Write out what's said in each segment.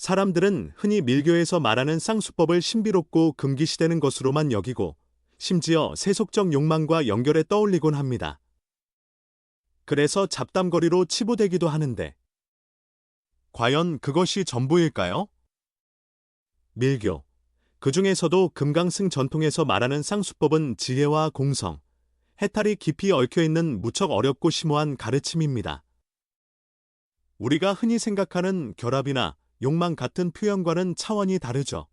사람들은 흔히 밀교에서 말하는 쌍수법을 신비롭고 금기시되는 것으로만 여기고 심지어 세속적 욕망과 연결해 떠올리곤 합니다. 그래서 잡담거리로 치부되기도 하는데 과연 그것이 전부일까요? 밀교, 그 중에서도 금강승 전통에서 말하는 쌍수법은 지혜와 공성, 해탈이 깊이 얽혀있는 무척 어렵고 심오한 가르침입니다. 우리가 흔히 생각하는 결합이나 욕망 같은 표현과는 차원이 다르죠.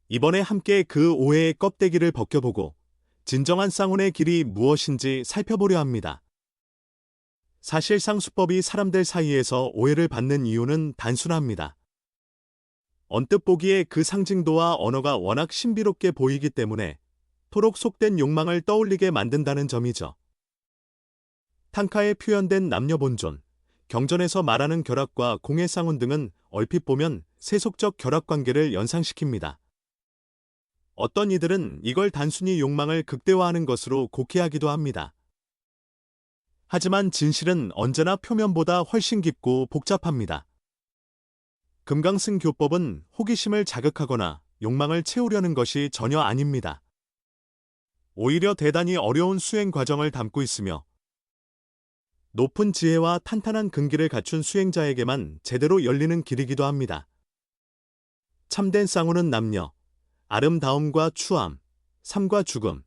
이번에 함께 그 오해의 껍데기를 벗겨보고 진정한 쌍운의 길이 무엇인지 살펴보려 합니다. 사실 쌍수법이 사람들 사이에서 오해를 받는 이유는 단순합니다. 언뜻 보기에 그 상징도와 언어가 워낙 신비롭게 보이기 때문에 토록 속된 욕망을 떠올리게 만든다는 점이죠. 탕카에 표현된 남녀 본존, 경전에서 말하는 결합과 공의 쌍운 등은 얼핏 보면 세속적 결합 관계를 연상시킵니다. 어떤 이들은 이걸 단순히 욕망을 극대화하는 것으로 곡해하기도 합니다. 하지만 진실은 언제나 표면보다 훨씬 깊고 복잡합니다. 금강승 교법은 호기심을 자극하거나 욕망을 채우려는 것이 전혀 아닙니다. 오히려 대단히 어려운 수행 과정을 담고 있으며 높은 지혜와 탄탄한 근기를 갖춘 수행자에게만 제대로 열리는 길이기도 합니다. 참된 쌍운은 남녀, 아름다움과 추함, 삶과 죽음,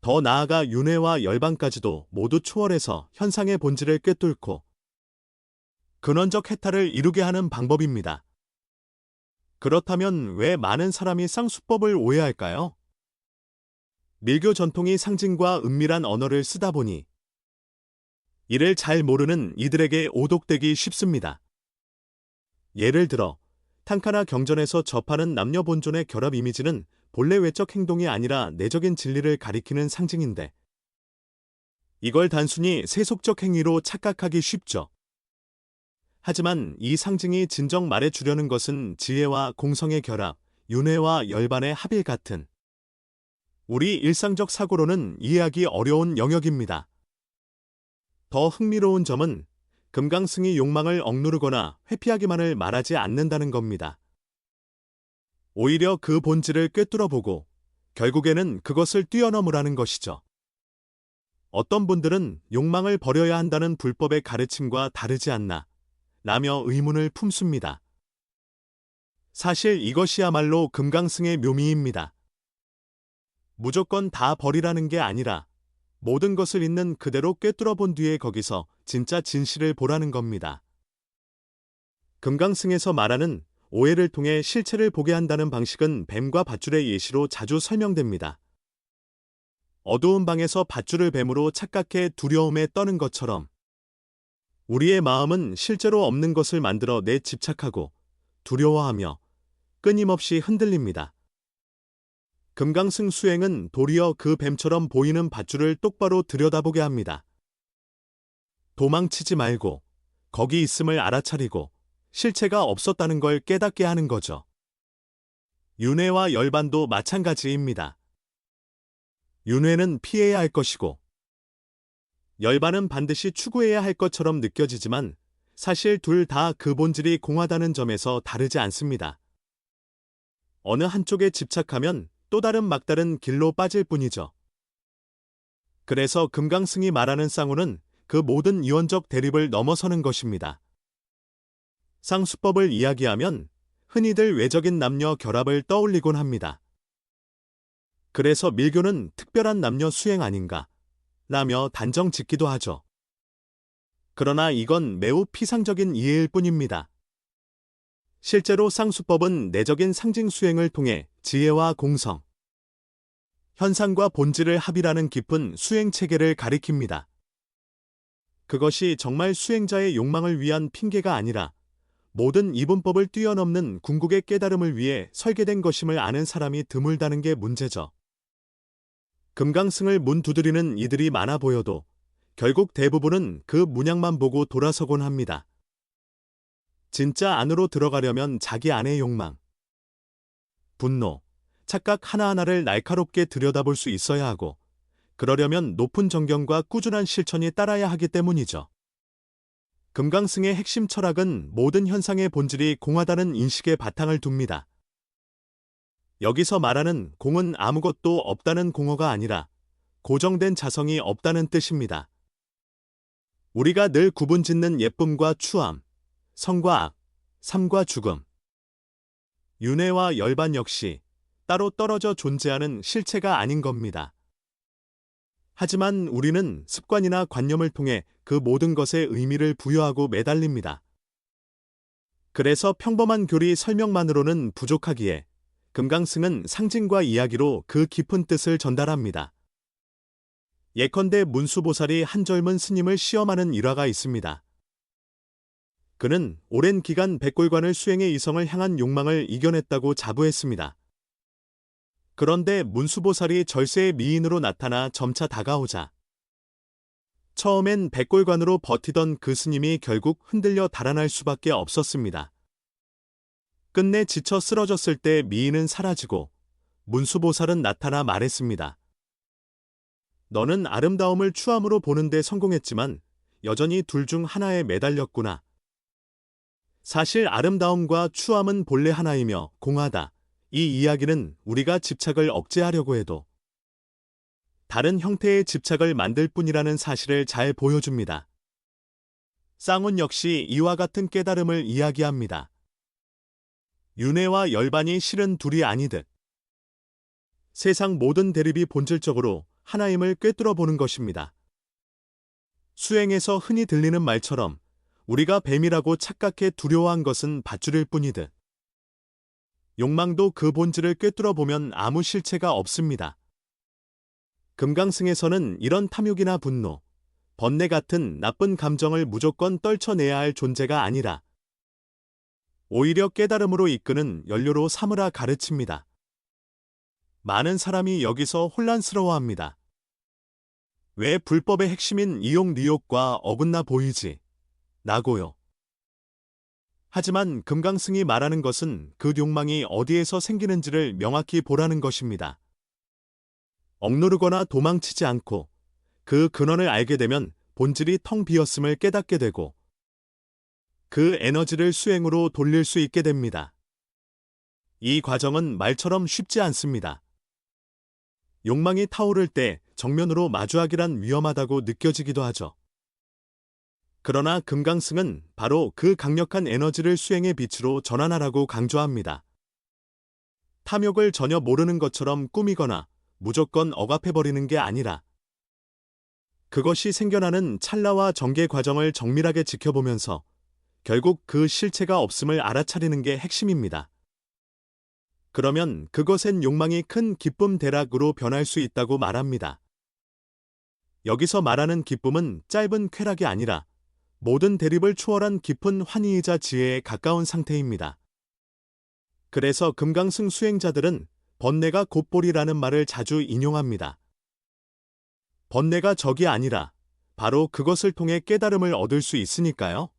더 나아가 윤회와 열반까지도 모두 초월해서 현상의 본질을 꿰뚫고 근원적 해탈을 이루게 하는 방법입니다. 그렇다면 왜 많은 사람이 쌍수법을 오해할까요? 밀교 전통이 상징과 은밀한 언어를 쓰다 보니 이를 잘 모르는 이들에게 오독되기 쉽습니다. 예를 들어 탕카나 경전에서 접하는 남녀 본존의 결합 이미지는 본래 외적 행동이 아니라 내적인 진리를 가리키는 상징인데 이걸 단순히 세속적 행위로 착각하기 쉽죠. 하지만 이 상징이 진정 말해주려는 것은 지혜와 공성의 결합, 윤회와 열반의 합일 같은 우리 일상적 사고로는 이해하기 어려운 영역입니다. 더 흥미로운 점은 금강승이 욕망을 억누르거나 회피하기만을 말하지 않는다는 겁니다. 오히려 그 본질을 꿰뚫어보고 결국에는 그것을 뛰어넘으라는 것이죠. 어떤 분들은 욕망을 버려야 한다는 불법의 가르침과 다르지 않나 라며 의문을 품습니다. 사실 이것이야말로 금강승의 묘미입니다. 무조건 다 버리라는 게 아니라 모든 것을 있는 그대로 꿰뚫어 본 뒤에 거기서 진짜 진실을 보라는 겁니다. 금강승에서 말하는 오해를 통해 실체를 보게 한다는 방식은 뱀과 밧줄의 예시로 자주 설명됩니다. 어두운 방에서 밧줄을 뱀으로 착각해 두려움에 떠는 것처럼 우리의 마음은 실제로 없는 것을 만들어 내 집착하고 두려워하며 끊임없이 흔들립니다. 금강승 수행은 도리어 그 뱀처럼 보이는 밧줄을 똑바로 들여다보게 합니다. 도망치지 말고 거기 있음을 알아차리고 실체가 없었다는 걸 깨닫게 하는 거죠. 윤회와 열반도 마찬가지입니다. 윤회는 피해야 할 것이고 열반은 반드시 추구해야 할 것처럼 느껴지지만 사실 둘 다 그 본질이 공하다는 점에서 다르지 않습니다. 어느 한쪽에 집착하면 또 다른 막다른 길로 빠질 뿐이죠. 그래서 금강승이 말하는 쌍운은 그 모든 이원적 대립을 넘어서는 것입니다. 쌍수법을 이야기하면 흔히들 외적인 남녀 결합을 떠올리곤 합니다. 그래서 밀교는 특별한 남녀 수행 아닌가 라며 단정 짓기도 하죠. 그러나 이건 매우 피상적인 이해일 뿐입니다. 실제로 쌍수법은 내적인 상징 수행을 통해 지혜와 공성, 현상과 본질을 합이라는 깊은 수행 체계를 가리킵니다. 그것이 정말 수행자의 욕망을 위한 핑계가 아니라 모든 이분법을 뛰어넘는 궁극의 깨달음을 위해 설계된 것임을 아는 사람이 드물다는 게 문제죠. 금강승을 문두드리는 이들이 많아 보여도 결국 대부분은 그 문양만 보고 돌아서곤 합니다. 진짜 안으로 들어가려면 자기 안의 욕망, 분노, 착각 하나하나를 날카롭게 들여다볼 수 있어야 하고 그러려면 높은 정경과 꾸준한 실천이 따라야 하기 때문이죠. 금강승의 핵심 철학은 모든 현상의 본질이 공하다는 인식에 바탕을 둡니다. 여기서 말하는 공은 아무것도 없다는 공허가 아니라 고정된 자성이 없다는 뜻입니다. 우리가 늘 구분짓는 예쁨과 추함, 선과 악, 삶과 죽음, 윤회와 열반 역시 따로 떨어져 존재하는 실체가 아닌 겁니다. 하지만 우리는 습관이나 관념을 통해 그 모든 것에 의미를 부여하고 매달립니다. 그래서 평범한 교리 설명만으로는 부족하기에 금강승은 상징과 이야기로 그 깊은 뜻을 전달합니다. 예컨대 문수보살이 한 젊은 스님을 시험하는 일화가 있습니다. 그는 오랜 기간 백골관을 수행해 이성을 향한 욕망을 이겨냈다고 자부했습니다. 그런데 문수보살이 절세의 미인으로 나타나 점차 다가오자 처음엔 백골관으로 버티던 그 스님이 결국 흔들려 달아날 수밖에 없었습니다. 끝내 지쳐 쓰러졌을 때 미인은 사라지고 문수보살은 나타나 말했습니다. 너는 아름다움을 추함으로 보는데 성공했지만 여전히 둘 중 하나에 매달렸구나. 사실 아름다움과 추함은 본래 하나이며 공하다. 이 이야기는 우리가 집착을 억제하려고 해도 다른 형태의 집착을 만들 뿐이라는 사실을 잘 보여줍니다. 쌍운 역시 이와 같은 깨달음을 이야기합니다. 윤회와 열반이 실은 둘이 아니듯 세상 모든 대립이 본질적으로 하나임을 꿰뚫어 보는 것입니다. 수행에서 흔히 들리는 말처럼 우리가 뱀이라고 착각해 두려워한 것은 밧줄일 뿐이듯 욕망도 그 본질을 꿰뚫어 보면 아무 실체가 없습니다. 금강승에서는 이런 탐욕이나 분노, 번뇌 같은 나쁜 감정을 무조건 떨쳐내야 할 존재가 아니라 오히려 깨달음으로 이끄는 연료로 삼으라 가르칩니다. 많은 사람이 여기서 혼란스러워합니다. 왜 불법의 핵심인 이용 뉴욕과 어긋나 보이지? 나고요. 하지만 금강승이 말하는 것은 그 욕망이 어디에서 생기는지를 명확히 보라는 것입니다. 억누르거나 도망치지 않고 그 근원을 알게 되면 본질이 텅 비었음을 깨닫게 되고 그 에너지를 수행으로 돌릴 수 있게 됩니다. 이 과정은 말처럼 쉽지 않습니다. 욕망이 타오를 때 정면으로 마주하기란 위험하다고 느껴지기도 하죠. 그러나 금강승은 바로 그 강력한 에너지를 수행의 빛으로 전환하라고 강조합니다. 탐욕을 전혀 모르는 것처럼 꾸미거나 무조건 억압해버리는 게 아니라 그것이 생겨나는 찰나와 전개 과정을 정밀하게 지켜보면서 결국 그 실체가 없음을 알아차리는 게 핵심입니다. 그러면 그것엔 욕망이 큰 기쁨 대락으로 변할 수 있다고 말합니다. 여기서 말하는 기쁨은 짧은 쾌락이 아니라 모든 대립을 초월한 깊은 환희이자 지혜에 가까운 상태입니다. 그래서 금강승 수행자들은 번뇌가 곧볼이라는 말을 자주 인용합니다. 번뇌가 적이 아니라 바로 그것을 통해 깨달음을 얻을 수 있으니까요.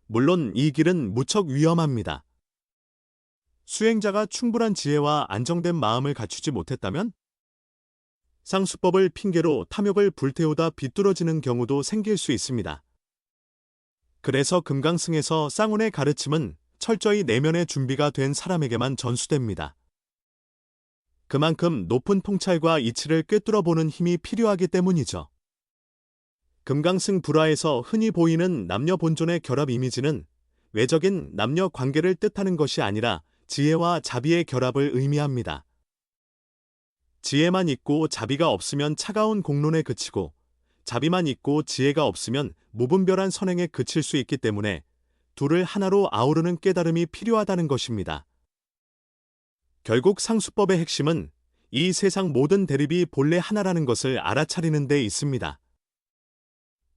물론 이 길은 무척 위험합니다. 수행자가 충분한 지혜와 안정된 마음을 갖추지 못했다면 상수법을 핑계로 탐욕을 불태우다 비뚤어지는 경우도 생길 수 있습니다. 그래서 금강승에서 쌍운의 가르침은 철저히 내면의 준비가 된 사람에게만 전수됩니다. 그만큼 높은 통찰과 이치를 꿰뚫어 보는 힘이 필요하기 때문이죠. 금강승 불화에서 흔히 보이는 남녀 본존의 결합 이미지는 외적인 남녀 관계를 뜻하는 것이 아니라 지혜와 자비의 결합을 의미합니다. 지혜만 있고 자비가 없으면 차가운 공론에 그치고 자비만 있고 지혜가 없으면 무분별한 선행에 그칠 수 있기 때문에 둘을 하나로 아우르는 깨달음이 필요하다는 것입니다. 결국 상수법의 핵심은 이 세상 모든 대립이 본래 하나라는 것을 알아차리는 데 있습니다.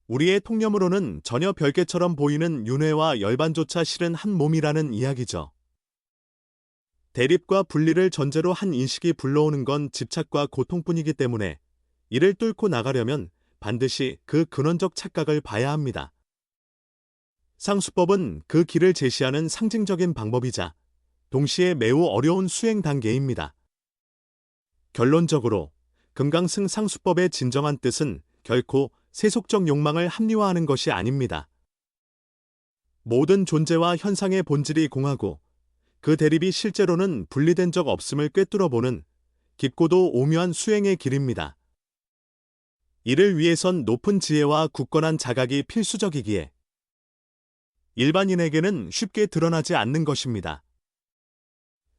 우리의 통념으로는 전혀 별개처럼 보이는 윤회와 열반조차 실은 한 몸이라는 이야기죠. 대립과 분리를 전제로 한 인식이 불러오는 건 집착과 고통뿐이기 때문에 이를 뚫고 나가려면 반드시 그 근원적 착각을 봐야 합니다. 상수법은 그 길을 제시하는 상징적인 방법이자 동시에 매우 어려운 수행 단계입니다. 결론적으로 금강승 상수법의 진정한 뜻은 결코 세속적 욕망을 합리화하는 것이 아닙니다. 모든 존재와 현상의 본질이 공하고 그 대립이 실제로는 분리된 적 없음을 꿰뚫어보는 깊고도 오묘한 수행의 길입니다. 이를 위해선 높은 지혜와 굳건한 자각이 필수적이기에 일반인에게는 쉽게 드러나지 않는 것입니다.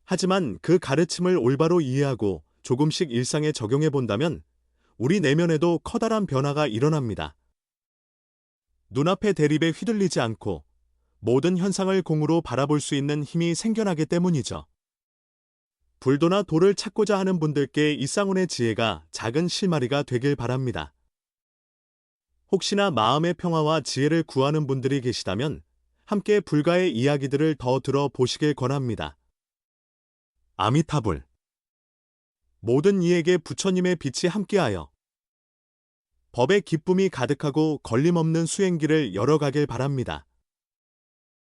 하지만 그 가르침을 올바로 이해하고 조금씩 일상에 적용해 본다면 우리 내면에도 커다란 변화가 일어납니다. 눈앞의 대립에 휘둘리지 않고 모든 현상을 공으로 바라볼 수 있는 힘이 생겨나기 때문이죠. 불도나 도를 찾고자 하는 분들께 이 쌍운의 지혜가 작은 실마리가 되길 바랍니다. 혹시나 마음의 평화와 지혜를 구하는 분들이 계시다면 함께 불가의 이야기들을 더 들어보시길 권합니다. 아미타불. 모든 이에게 부처님의 빛이 함께하여 법의 기쁨이 가득하고 걸림없는 수행길을 열어가길 바랍니다.